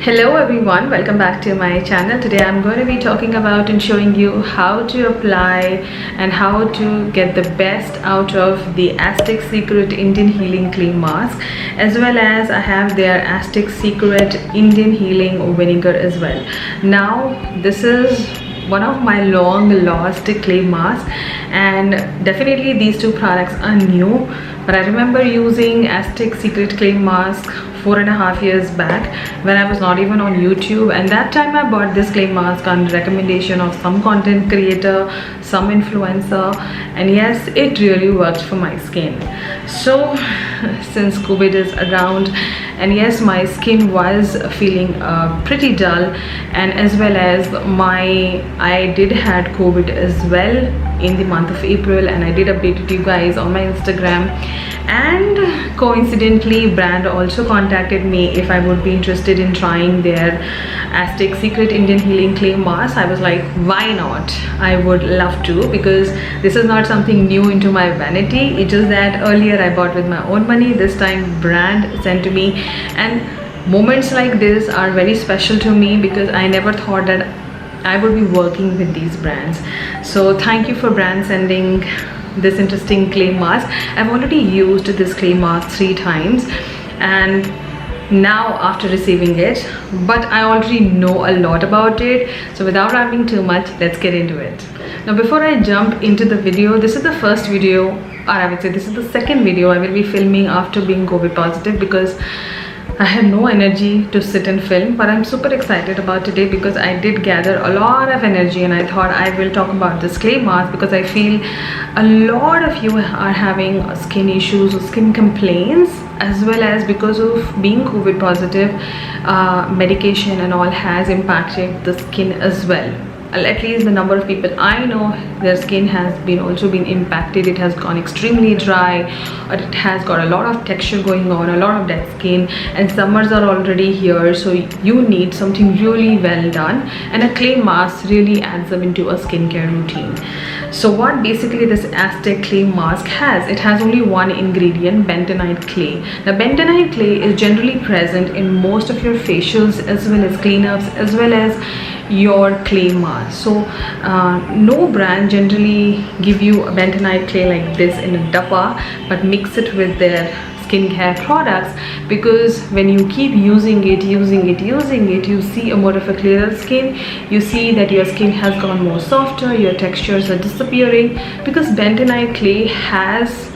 Hello everyone, welcome back to my channel. Today I'm going to be talking about and showing you how to apply and how to get the best out of the Aztec Secret Indian Healing Clay Mask, as well as I have their Aztec Secret Indian Healing Vinegar as well. Now this is one of my long lost clay masks, and definitely these two products are new, but I remember using Aztec Secret Clay Mask 4.5 years back when I was not even on YouTube, and that time I bought this clay mask on recommendation of some content creator, some influencer, and yes, it really worked for my skin. So since COVID is around, and yes, my skin was feeling pretty dull, and as well as I did had COVID as well in the month of April, and I did update it you guys on my Instagram, and coincidentally brand also contacted me if I would be interested in trying their Aztec Secret Indian Healing Clay Mask. I was like, why not? I would love to, because this is not something new into my vanity. It's just that earlier I bought with my own money, this time brand sent to me, and moments like this are very special to me because I never thought that I would be working with these brands. So thank you for brand sending this interesting clay mask. I've already used this clay mask 3 times, and now after receiving it, but I already know a lot about it, so without rambling too much, let's get into it. Now before I jump into the video, this is the first video, or I would say this is the second video I will be filming after being COVID positive, because I had no energy to sit and film, but I'm super excited about today because I did gather a lot of energy, and I thought I will talk about this clay mask because I feel a lot of you are having skin issues or skin complaints, as well as because of being COVID positive, medication and all has impacted the skin as well. At least the number of people I know, their skin has also been impacted. It has gone extremely dry, or it has got a lot of texture going on, a lot of dead skin, and summers are already here, so you need something really well done, and a clay mask really adds them into a skincare routine. So what basically this Aztec clay mask has, it has only one ingredient, bentonite clay. Now bentonite clay is generally present in most of your facials as well as cleanups as well as your clay mask. So no brand generally give you a bentonite clay like this in a dappa, but mix it with their skincare products, because when you keep using it, you see a more of a clearer skin. You see that your skin has gone more softer, your textures are disappearing, because bentonite clay has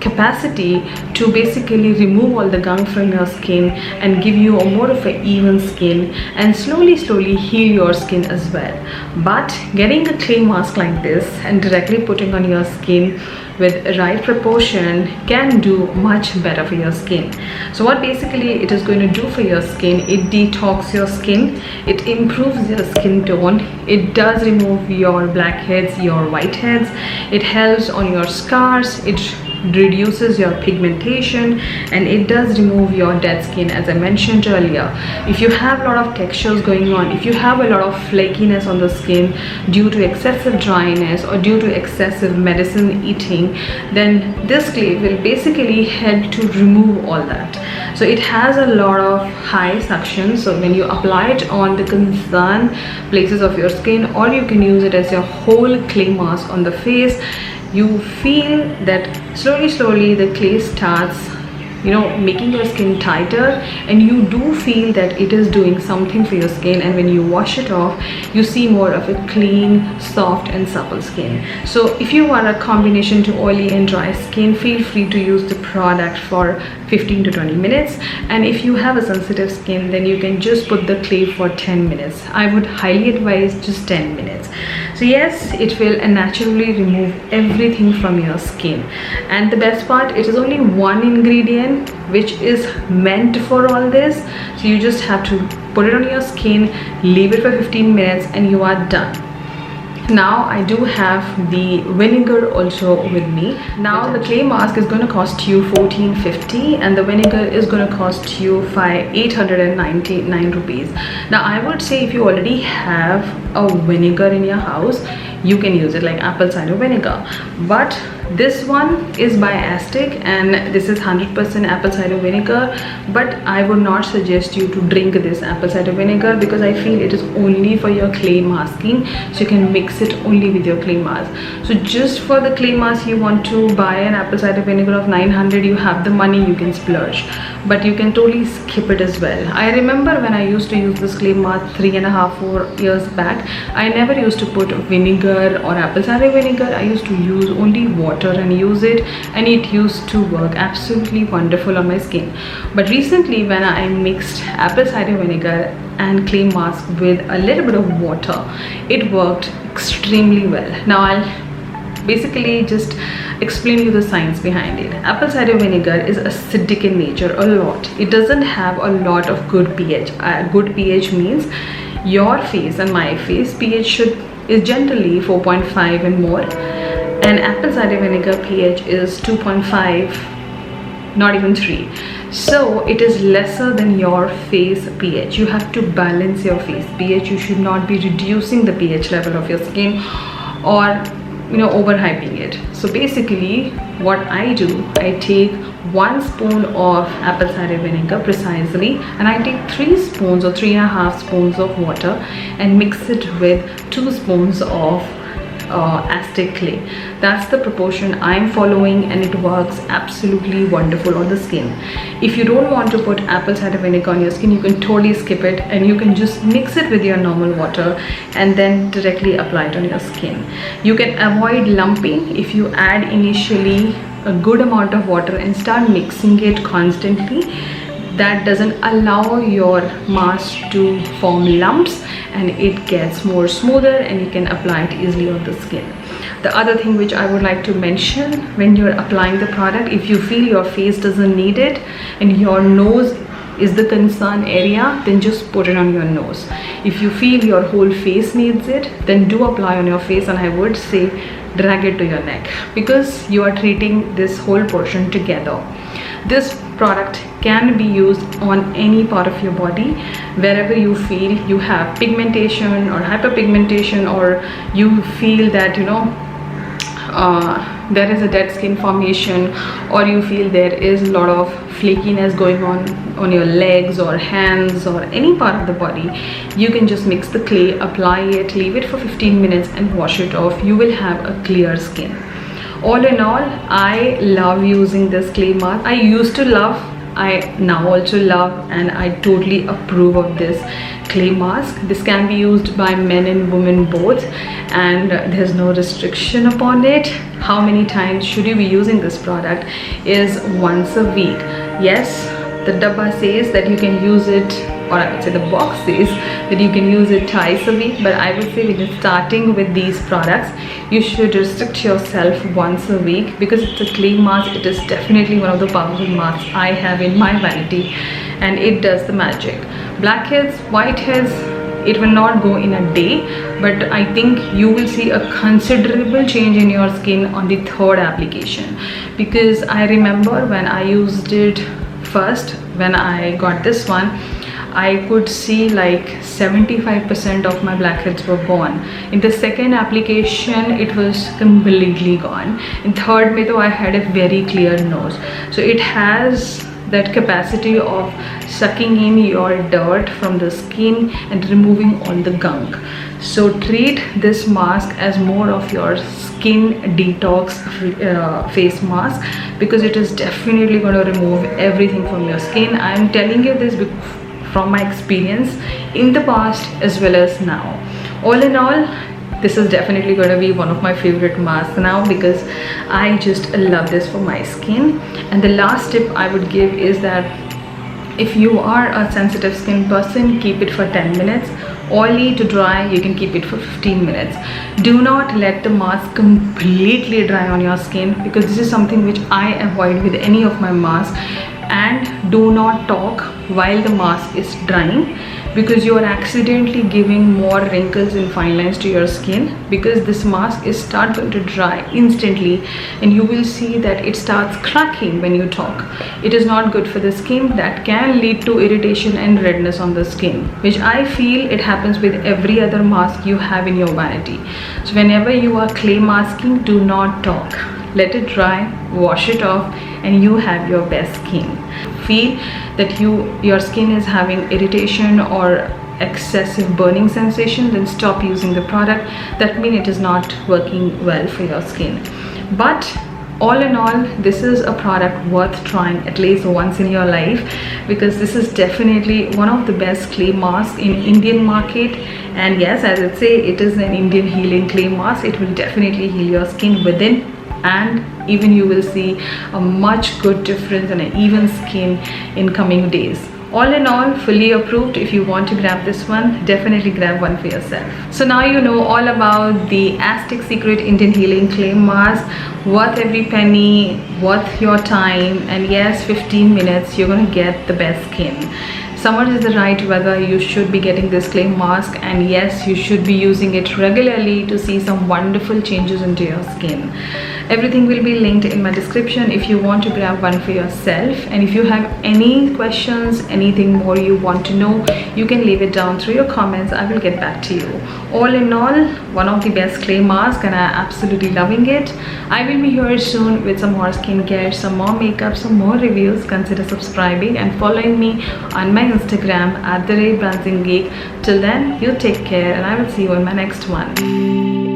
capacity to basically remove all the gunk from your skin and give you a more of an even skin, and slowly heal your skin as well. But getting a clay mask like this and directly putting on your skin with right proportion can do much better for your skin. So what basically it is going to do for your skin, it detox your skin, it improves your skin tone, it does remove your blackheads, your whiteheads, it helps on your scars, it reduces your pigmentation, and it does remove your dead skin, as I mentioned earlier. If you have a lot of textures going on, if you have a lot of flakiness on the skin due to excessive dryness or due to excessive medicine eating, then this clay will basically help to remove all that. So it has a lot of high suction, so when you apply it on the concerned places of your skin, or you can use it as your whole clay mask on the face, you feel that slowly the clay starts making your skin tighter, and you do feel that it is doing something for your skin, and when you wash it off, you see more of a clean, soft and supple skin. So if you are a combination to oily and dry skin, feel free to use the product for 15 to 20 minutes, and if you have a sensitive skin, then you can just put the clay for 10 minutes. I would highly advise just 10 minutes. So yes, it will naturally remove everything from your skin, and the best part, it is only one ingredient which is meant for all this. So you just have to put it on your skin, leave it for 15 minutes, and you are done. Now I do have the vinegar also with me. Now the clay mask is going to cost you $14.50, and the vinegar is going to cost you 899 rupees. Now I would say if you already have a vinegar in your house, you can use it, like apple cider vinegar, but This one is by Aztec and this is 100% apple cider vinegar, but I would not suggest you to drink this apple cider vinegar because I feel it is only for your clay masking, so you can mix it only with your clay mask. So just for the clay mask you want to buy an apple cider vinegar of 900, you have the money, you can splurge, but you can totally skip it as well. I remember when I used to use this clay mask 3.5-4 years back, I never used to put vinegar or apple cider vinegar. I used to use only water and use it, and it used to work absolutely wonderful on my skin. But recently when I mixed apple cider vinegar and clay mask with a little bit of water, it worked extremely well. Now I'll basically just explain you the science behind it. Apple cider vinegar is acidic in nature a lot. It doesn't have a lot of good pH. Good pH means your face and my face pH is generally 4.5 and more, and apple cider vinegar pH is 2.5, not even 3. So it is lesser than your face pH. You have to balance your face pH. You should not be reducing the pH level of your skin or overhyping it. So basically what I do, I take 1 spoon of apple cider vinegar precisely, and I take 3 spoons or 3.5 spoons of water and mix it with 2 spoons of Aztec clay. That's the proportion I'm following, and it works absolutely wonderful on the skin. If you don't want to put apple cider vinegar on your skin, you can totally skip it and you can just mix it with your normal water and then directly apply it on your skin. You can avoid lumping if you add initially a good amount of water and start mixing it constantly. That doesn't allow your mask to form lumps, and it gets more smoother and you can apply it easily on the skin. The other thing which I would like to mention, when you're applying the product, if you feel your face doesn't need it and your nose is the concern area, then just put it on your nose. If you feel your whole face needs it, then do apply on your face, and I would say drag it to your neck because you are treating this whole portion together. This product can be used on any part of your body, wherever you feel you have pigmentation or hyperpigmentation, or you feel that there is a dead skin formation, or you feel there is a lot of flakiness going on your legs or hands or any part of the body. You can just mix the clay, apply it, leave it for 15 minutes and wash it off. You will have a clear skin. All in all, I love using this clay mask. I used to love, I now also love, and I totally approve of this clay mask. This can be used by men and women both, and there's no restriction upon it. How many times should you be using this product is once a week. Yes, the dabba says that you can use it, or I would say the box says that you can use it twice a week, but I would say when you're starting with these products, you should restrict yourself once a week because it's a clay mask. It is definitely one of the powerful masks I have in my vanity, and it does the magic. Blackheads, whiteheads, it will not go in a day, but I think you will see a considerable change in your skin on the 3rd application, because I remember when I used it first, when I got this one, I could see like 75% of my blackheads were gone. In the 2nd application, it was completely gone. In 3rd mein, I had a very clear nose. So it has that capacity of sucking in your dirt from the skin and removing all the gunk. So treat this mask as more of your skin detox face mask, because it is definitely going to remove everything from your skin. I am telling you this from my experience in the past as well as now. All in all, this is definitely going to be one of my favorite masks now, because I just love this for my skin. And the last tip I would give is that if you are a sensitive skin person, keep it for 10 minutes. Oily to dry, you can keep it for 15 minutes. Do not let the mask completely dry on your skin, because this is something which I avoid with any of my masks. And do not talk while the mask is drying, because you are accidentally giving more wrinkles and fine lines to your skin, because this mask is start going to dry instantly, and you will see that it starts cracking when you talk. It is not good for the skin. That can lead to irritation and redness on the skin, which I feel it happens with every other mask you have in your vanity. So whenever you are clay masking, do not talk. let it dry, wash it off, and you have your best skin. Feel that your skin is having irritation or excessive burning sensation, then stop using the product. That means it is not working well for your skin. But all in all, this is a product worth trying at least once in your life, because this is definitely one of the best clay masks in Indian market. And yes, as I say, it is an Indian healing clay mask. It will definitely heal your skin within, and even you will see a much good difference and an even skin in coming days. All in all, fully approved. If you want to grab this one, definitely grab one for yourself. So now you know all about the Aztec Secret Indian Healing Clay Mask. Worth every penny, worth your time, and yes, 15 minutes you're gonna get the best skin. Summer is the right weather. You should be getting this clay mask, and yes, you should be using it regularly to see some wonderful changes into your skin. Everything will be linked in my description if you want to grab one for yourself. And if you have any questions, anything more you want to know, you can leave it down through your comments. I will get back to you. All in all, one of the best clay masks, and I'm absolutely loving it. I will be here soon with some more skincare, some more makeup, some more reviews. Consider subscribing and following me on my Instagram @BrandsandGeek. Till then, you take care, and I will see you in my next one.